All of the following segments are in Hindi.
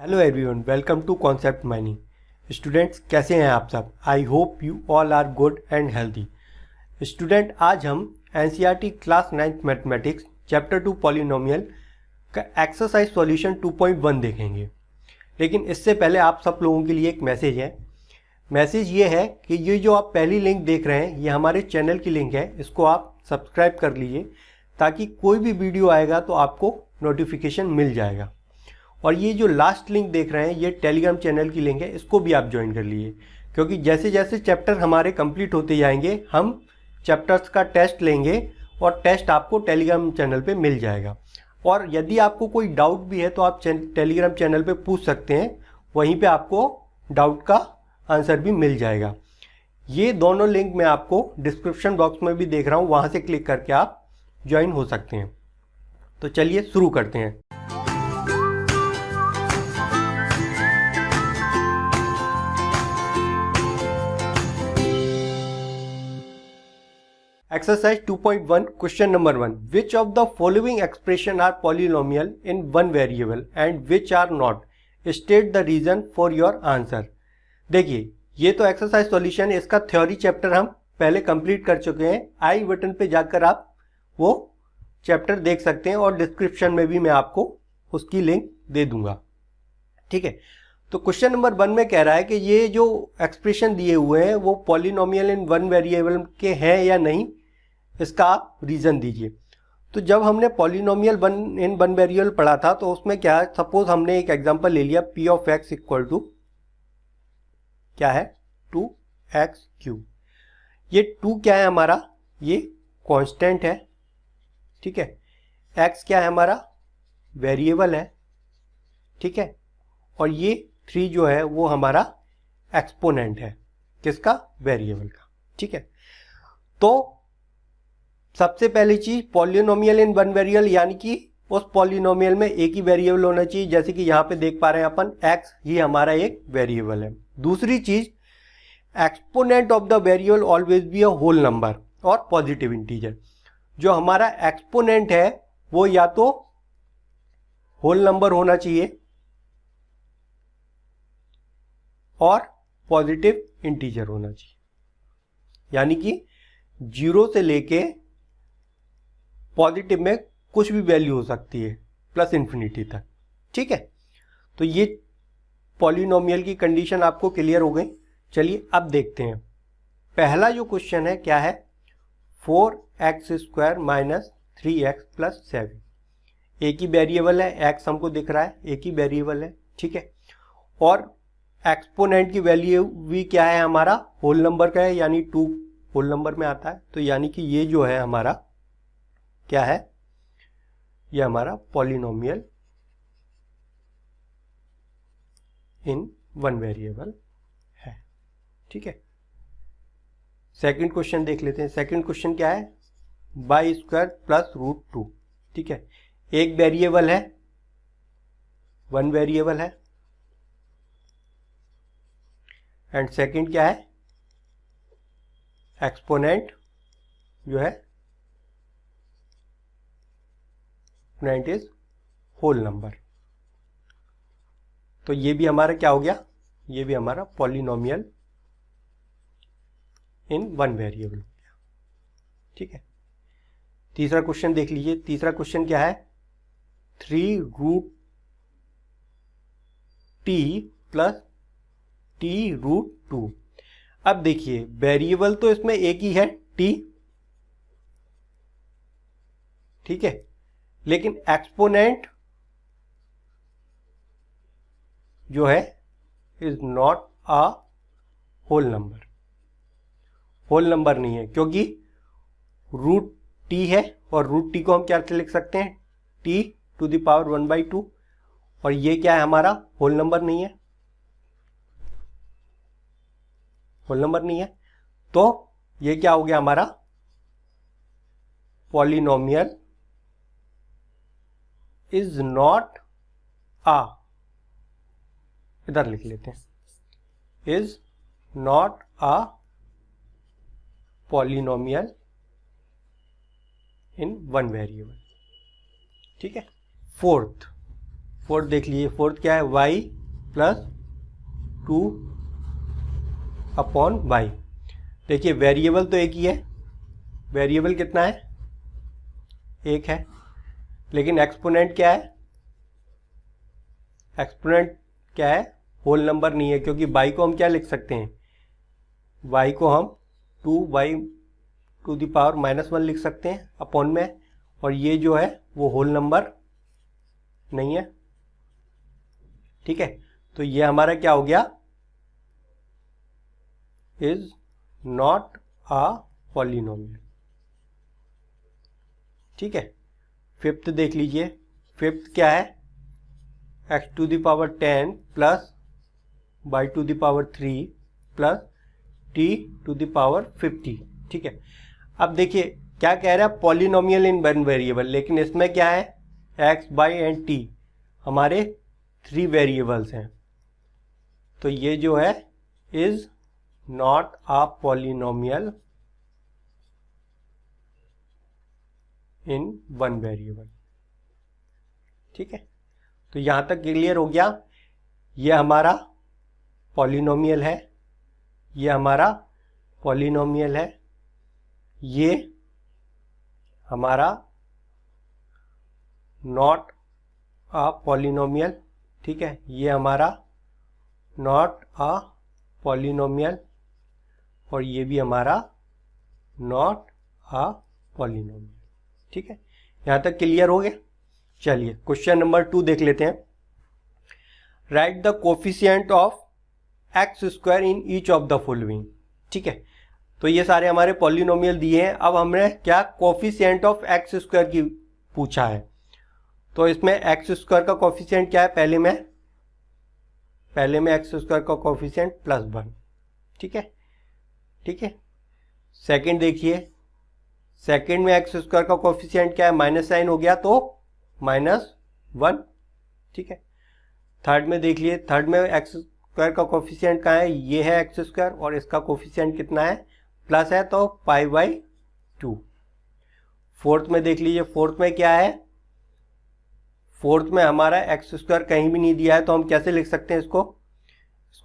Hello everyone, welcome to concept mining. Students, कैसे हैं आप सब? I hope you all are good and healthy. Student, आज हम NCERT class 9th mathematics chapter 2 polynomial का एक्सरसाइज सॉल्यूशन 2.1 देखेंगे। लेकिन इससे पहले आप सब लोगों के लिए एक मैसेज है। मैसेज ये है कि ये जो आप पहली लिंक देख रहे हैं, ये हमारे चैनल की लिंक है। इसको आप सब्सक्राइब कर लीजिए ताकि कोई भी वीडियो आएगा तो आपको नोटिफिकेशन मिल जाएगा। और ये जो लास्ट लिंक देख रहे हैं, ये टेलीग्राम चैनल की लिंक है, इसको भी आप ज्वाइन कर लीजिए, क्योंकि जैसे जैसे चैप्टर हमारे कंप्लीट होते जाएंगे हम चैप्टर्स का टेस्ट लेंगे और टेस्ट आपको टेलीग्राम चैनल पे मिल जाएगा। और यदि आपको कोई डाउट भी है तो आप टेलीग्राम चैनल पे पूछ सकते हैं, वहीं पे आपको डाउट का आंसर भी मिल जाएगा। ये दोनों लिंक मैं आपको डिस्क्रिप्शन बॉक्स में भी देख रहा हूँ, वहाँ से क्लिक करके आप ज्वाइन हो सकते हैं। तो चलिए शुरू करते हैं। Exercise 2.1 question number 1. Which of the following expression are polynomial in one variable and which are not? State the reason for your answer. देखिए, ये तो एक्सरसाइज सॉल्यूशन है, इसका थ्योरी चैप्टर हम पहले कंप्लीट कर चुके हैं। आई बटन पे जाकर आप वो चैप्टर देख सकते हैं और डिस्क्रिप्शन में भी मैं आपको उसकी लिंक दे दूंगा। ठीक है, तो क्वेश्चन नंबर 1 में कह रहा है कि ये जो एक्सप्रेशन दिए हुए हैं वो पॉलिनोमियल इन वन वेरिएबल के हैं या नहीं, इसका आप रीज़न दीजिए। तो जब हमने पॉलिनोमियल इन वन वेरिएबल पढ़ा था तो उसमें क्या है, सपोज हमने एक एग्जांपल ले लिया p of x equal to क्या है 2x3। ये 2 क्या है हमारा, ये कांस्टेंट है। ठीक है, x क्या है हमारा, वेरिएबल है। ठीक है, और ये 3 जो है वो हमारा एक्सपोनेंट है, किसका, वेरिएबल का। ठीक है, तो सबसे पहली चीज पॉलिनोमियल इन वन वेरिएबल, यानी कि उस पॉलिनोमियल में एक ही वेरिएबल होना चाहिए, जैसे कि यहाँ पे देख पा रहे हैं अपन x ही हमारा एक वेरिएबल है। दूसरी चीज, exponent of the variable always be a whole number और पॉजिटिव इंटीजर। जो हमारा एक्सपोनेंट है वो या तो होल नंबर होना चाहिए और पॉजिटिव इंटीजर होना चाहिए, यानी कि 0 से लेके पॉजिटिव में कुछ भी वैल्यू हो सकती है प्लस इन्फिनिटी तक। ठीक है, तो ये पॉलिनोमियल की कंडीशन आपको क्लियर हो गई। चलिए अब देखते हैं। पहला जो क्वेश्चन है क्या है, 4x² माइनस 3x प्लस 7। एक ही वेरिएबल है, x हमको दिख रहा है, एक ही वेरिएबल है। ठीक है, और एक्सपोनेंट की वैल्यू भी क्या है हमारा, होल नंबर का है, यानी 2 होल नंबर में आता है। तो यानी कि ये जो है हमारा क्या है, ये हमारा पॉलिनोमियल इन वन वेरिएबल है। ठीक है, सेकंड क्वेश्चन देख लेते हैं। सेकंड क्वेश्चन क्या है, y² प्लस √2। ठीक है, एक वेरिएबल है, वन वेरिएबल है, एंड सेकंड क्या है, एक्सपोनेंट जो है एक्सपोनेंट इज होल नंबर। तो ये भी हमारा क्या हो गया, ये भी हमारा पॉलिनोमियल इन वन वेरिएबल हो गया। ठीक है, तीसरा क्वेश्चन देख लीजिए। तीसरा क्वेश्चन क्या है, 3√t प्लस t√2। अब देखिए, वेरिएबल तो इसमें एक ही है t। ठीक है, लेकिन एक्सपोनेंट जो है is not a whole number. Whole number नहीं है, क्योंकि √t है और √t को हम क्या लिख सकते हैं, t⁻² 1/2। और ये क्या है हमारा, होल नंबर नहीं है, होल नंबर नहीं है। तो ये क्या हो गया हमारा, पॉलिनोमियल इज नॉट अ, इधर लिख लेते हैं, is not a polynomial in one variable. ठीक है, फोर्थ फोर्थ देख लीजिए, फोर्थ क्या है, y प्लस 2 अपॉन y। देखिए वेरिएबल तो एक ही है, वेरिएबल कितना है, एक है, लेकिन एक्सपोनेंट क्या है, एक्सपोनेंट क्या है, होल नंबर नहीं है, क्योंकि y को हम क्या लिख सकते हैं, y को हम 2y टू द पावर -1 लिख सकते हैं अपॉन में, और ये जो है वो होल नंबर नहीं है, ठीक है। तो ये हमारा क्या हो गया, इज नॉट अ पॉलिनोमियल, ठीक है। फिफ्थ देख लीजिए, फिफ्थ क्या है, x to the power 10 plus y to the power 3 plus t to the power 50, ठीक है। अब देखिए क्या कह रहा है, पॉलिनोमियल इन वन वेरिएबल, लेकिन इसमें क्या है, x, y एंड t हमारे 3 वेरिएबल्स हैं, तो ये जो है is not a polynomial in one variable, ठीक है। तो यहां तक क्लियर हो गया, ये हमारा पॉलिनोमियल है, ये हमारा पॉलिनोमियल है, ये हमारा नॉट अ पॉलिनोमियल, ठीक है, ये हमारा नॉट अ पॉलिनोमियल, और ये भी हमारा नॉट अ पॉलिनोमियल, ठीक है। यहां तक क्लियर हो गया। चलिए क्वेश्चन नंबर 2 देख लेते हैं। Right the coefficient of x square in each of the following, ठीक है। तो ये सारे हमारे पॉलिनोमियल दिए हैं, अब हमने क्या कोफिशिएंट ऑफ एक्स स्क्वायर की पूछा है, तो इसमें एक्स स्क्वायर का कोफिशिएंट क्या है, पहले में एक्स स्क्वायर का कोफिशिएंट +1, ठीक है, ठीक है। सेकंड देखिए, सेकंड में एक्स स्क्वायर का कोफिशिएंट क्या है, माइनस साइन हो गया तो -1, ठीक है। थर्ड में देख लिए, थर्ड में एक्स स्क्वायर का कोफिशिएंट कहाँ है, ये है एक्स स्क्वायर, और इसका कोफिशिएंट कितना है, प्लस है, तो π/2। फोर्थ में देख लीजिए, फोर्थ में क्या है, फोर्थ में हमारा एक्स स्क्वायर कहीं भी नहीं दिया है, तो हम कैसे लिख सकते हैं इसको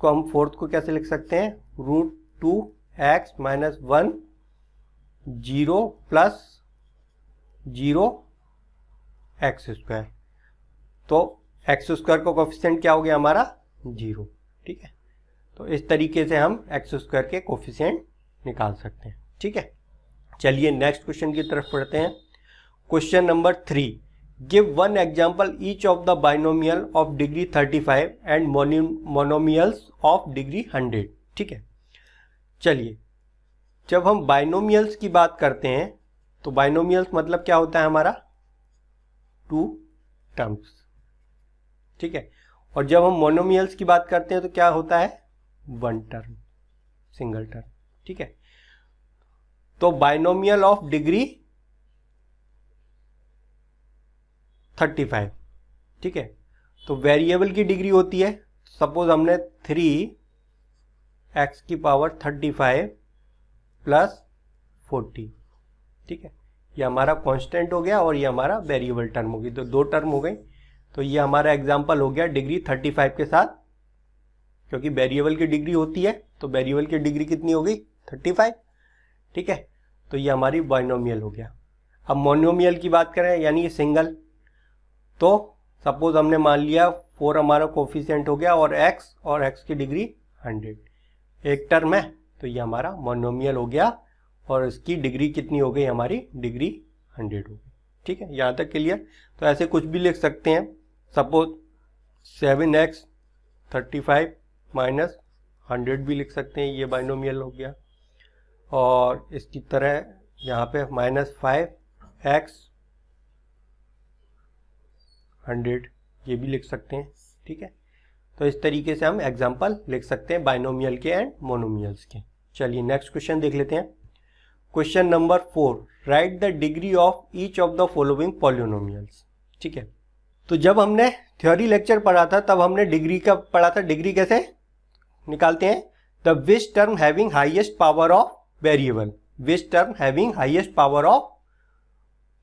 हम फोर्थ को कैसे लिख सकते हैं, √2x - 1 0 + 0 एक्स स्क्वायर, तो एक्स स्क्वायर का कोफिशिएंट क्या हो गया हमारा 0, ठीक है। तो इस तरीके से हम एक्स स्क्वायर के कोफिशिएंट निकाल सकते हैं, ठीक है। चलिए नेक्स्ट क्वेश्चन की तरफ पढ़ते हैं। Question number 3, give one example each of the binomial of degree 35 and monomials of degree 100, ठीक है। चलिए जब हम बाइनोमियल्स की बात करते हैं तो बाइनोमियल्स मतलब क्या होता है हमारा, 2 टर्म्स, ठीक है। और जब हम मोनोमियल्स की बात करते हैं तो क्या होता है, 1 टर्म, सिंगल टर्म, ठीक है। तो बाइनोमियल ऑफ डिग्री 35, ठीक है। तो वेरिएबल की डिग्री होती है, सपोज हमने 3x की पावर 35 + 40, ठीक है। ये हमारा कांस्टेंट हो गया और ये हमारा वेरिएबल टर्म होगी, तो 2 टर्म हो गई। तो ये हमारा एग्जांपल हो गया डिग्री 35 के साथ, क्योंकि वेरिएबल की डिग्री होती है, तो वेरिएबल की डिग्री कितनी हो गई, 35, ठीक है। तो ये हमारी बाइनोमियल हो गया। अब मोनोमियल की बात करें यानी सिंगल, तो सपोज हमने मान लिया 4 हमारा कोफिशिएंट हो गया और x की डिग्री 100, एक टर्म है, तो ये हमारा मोनोमियल हो गया और इसकी डिग्री कितनी हो गई, हमारी डिग्री 100 हो गई, ठीक है। यहाँ तक क्लियर। तो ऐसे कुछ भी लिख सकते हैं, सपोज 7x 35 - 100 भी लिख सकते हैं, ये बाइनोमियल हो गया। और इसकी तरह यहाँ पे -5x 100 ये भी लिख सकते हैं, ठीक है। तो इस तरीके से हम एग्जाम्पल लिख सकते हैं बाइनोमियल के एंड मोनोमियल्स के। चलिए नेक्स्ट क्वेश्चन देख लेते हैं। Question number 4, right the degree of each of the following polynomials, ठीक है। तो जब हमने थ्योरी लेक्चर पढ़ा था तब हमने डिग्री का पढ़ा था, डिग्री कैसे निकालते हैं, the which term having highest power of variable, which term having highest power of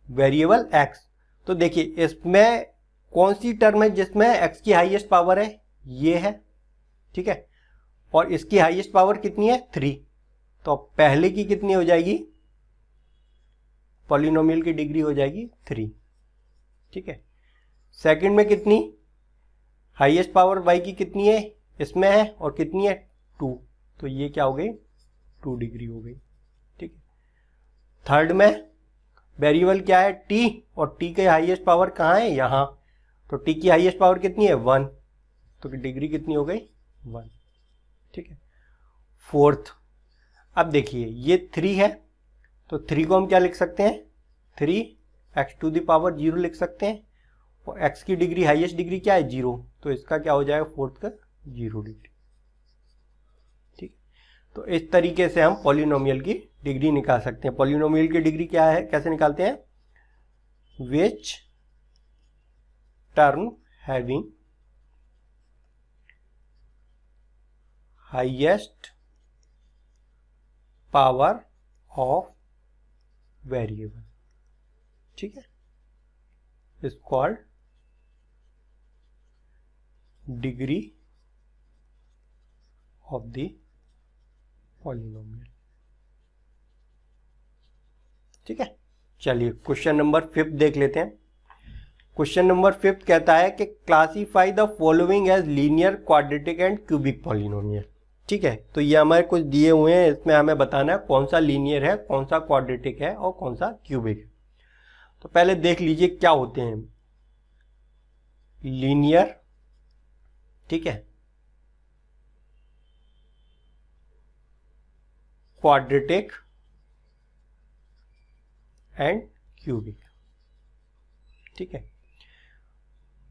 variable x। तो देखिए इसमें कौन सी टर्म है जिसमें x की हाईएस्ट पावर है, ये है, ठीक है, और इसकी हाईएस्ट पावर कितनी है 3, तो पहले की कितनी हो जाएगी, पॉलिनोमियल की डिग्री हो जाएगी 3, ठीक है। सेकंड में कितनी, हाईएस्ट पावर y की कितनी है, इसमें है, और कितनी है 2, तो ये क्या हो गई 2 डिग्री हो गई, ठीक है। थर्ड में वेरिएबल क्या है t, और t के हाईएस्ट पावर कहाँ है, यहाँ, तो t की हाईएस्ट पावर कितनी है 1, तो डिग्री कितनी हो गई 1, ठीक है। फोर्थ, अब देखिए ये 3 है, तो 3 को हम क्या लिख सकते हैं, 3x⁴ लिख सकते हैं, और x की डिग्री हाईएस्ट डिग्री क्या है 0, तो इसका क्या हो जाएगा फोर्थ का 0 डिग्री, ठीक। तो इस तरीके से हम पॉलिनोमियल की डिग्री निकाल सकते हैं। पॉलिनोमियल की डिग्री क्या है, कैसे निकालते हैं, which term having highest power of variable, ठीक है, is called degree of the polynomial, ठीक है। चलिए क्वेश्चन नंबर 5 देख लेते हैं। क्वेश्चन नंबर 5 कहता है कि classify the following as linear, quadratic and cubic polynomial, ठीक है। तो ये हमारे कुछ दिए हुए हैं, इसमें हमें बताना है कौन सा लीनियर है, कौन सा क्वाड्रेटिक है और कौन सा क्यूबिक है। तो पहले देख लीजिए क्या होते हैं लीनियर, ठीक है, क्वाड्रेटिक एंड क्यूबिक, ठीक है।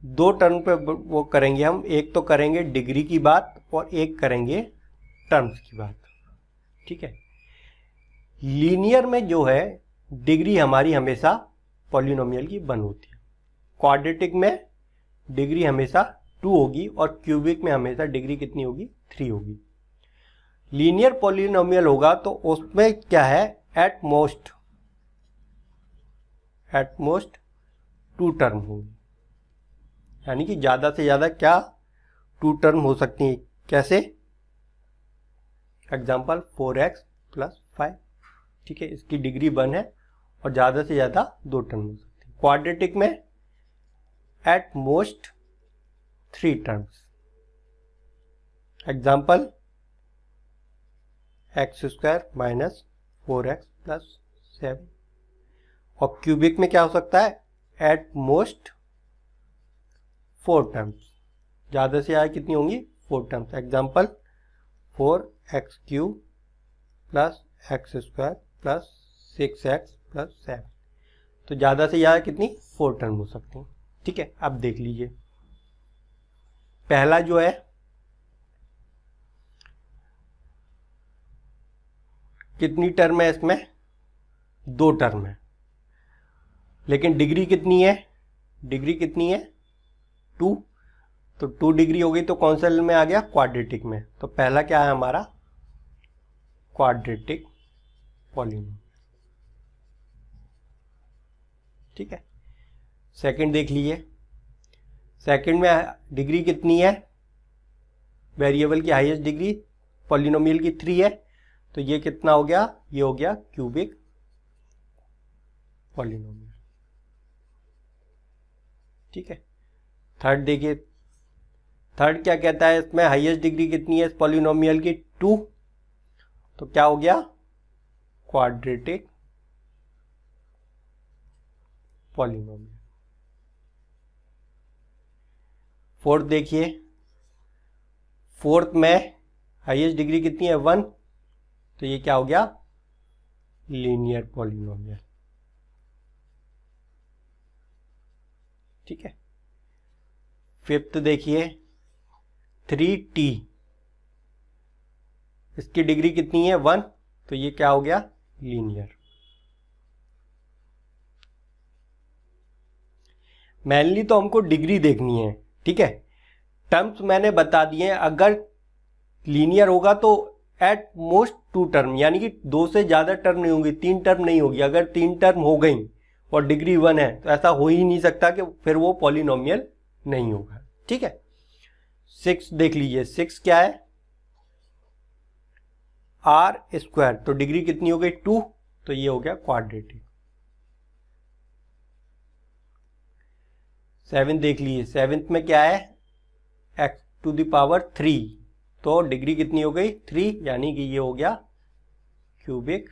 दो टर्म पे वो करेंगे हम, एक तो करेंगे डिग्री की बात और एक करेंगे टर्म्स की बात, ठीक है। लीनियर में जो है डिग्री हमारी हमेशा पॉलिनोमियल की 1 होती है, क्वाड्रेटिक में डिग्री हमेशा 2 होगी और क्यूबिक में हमेशा डिग्री कितनी होगी 3 होगी। लीनियर पॉलिनोमियल होगा तो उसमें क्या है, एट मोस्ट 2 टर्म होंगी, यानी कि ज़्यादा से ज़्यादा क्या 2 टर्म हो सकती हैं। कैसे, एग्जाम्पल 4x + 5, ठीक है, इसकी डिग्री 1 है और ज़्यादा से ज़्यादा 2 टर्म हो सकती है। क्वाड्रेटिक में at most 3 terms, example x² - 4x + 7, और क्यूबिक में क्या हो सकता है, एट मोस्ट 4 टर्म्स, ज़्यादा से ज़्यादा कितनी होंगी 4 terms, example 4x³ + x² + 6x + 7, तो ज़्यादा से ज़्यादा कितनी 4 टर्म हो सकती हैं, ठीक है। अब देख लीजिए पहला जो है कितनी टर्म है, इसमें 2 टर्म है, लेकिन डिग्री कितनी है, डिग्री कितनी है 2, तो 2 डिग्री हो गई, तो कौन सा में आ गया, क्वाड्रेटिक में। तो पहला क्या है हमारा क्वाड्रेटिक पॉलिनोमियल, ठीक है। सेकंड देख लीजिए, सेकंड में डिग्री कितनी है, वेरिएबल की हाईएस्ट डिग्री पॉलिनोमियल की 3 है, तो ये कितना हो गया, ये हो गया क्यूबिक पॉलिनोमियल, ठीक है। थर्ड देखिए, थर्ड क्या कहता है, इसमें हाईएस्ट डिग्री कितनी है इस पॉलिनोमियल की 2, तो क्या हो गया क्वाड्रेटिक पॉलिनोमियल। फोर्थ देखिए, फोर्थ में हाईएस्ट डिग्री कितनी है 1, तो ये क्या हो गया लीनियर पॉलिनोमियल, ठीक है। फिफ्थ देखिए 3t, इसकी डिग्री कितनी है 1, तो ये क्या हो गया लीनियर। मेनली तो हमको डिग्री देखनी है, ठीक है। टर्म्स मैंने बता दिए, अगर लीनियर होगा तो एट मोस्ट 2 टर्म, यानी कि 2 से ज़्यादा टर्म नहीं होंगी, 3 टर्म नहीं होगी। अगर 3 टर्म हो गई और डिग्री 1 है, तो ऐसा हो ही नहीं सकता कि फिर वो पॉलिनोमियल नहीं होगा। ठीक है, 6 देख लीजिए, 6 क्या है, आर स्क्वायर, तो डिग्री कितनी हो गई 2, तो ये हो गया क्वाड्रेटिक। 7 देख लीजिए, 7th में क्या है, एक्स टू द पावर 3, तो डिग्री कितनी हो गई 3, यानी कि ये हो गया क्यूबिक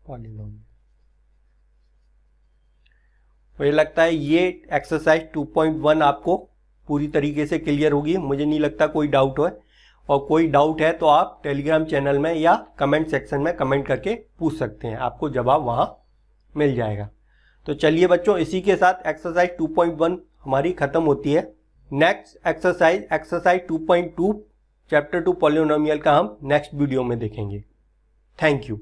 पॉलिनोमियल। मुझे लगता है ये एक्सरसाइज 2.1 आपको पूरी तरीके से क्लियर होगी, मुझे नहीं लगता कोई डाउट हो, और कोई डाउट है तो आप टेलीग्राम चैनल में या कमेंट सेक्शन में कमेंट करके पूछ सकते हैं, आपको जवाब वहां मिल जाएगा। तो चलिए बच्चों, इसी के साथ एक्सरसाइज 2.1 हमारी खत्म होती है। नेक्स्ट एक्सरसाइज 2.2 चैप्टर 2 पॉलिनोमियल का हम नेक्स्ट वीडियो में देखेंगे। Thank you.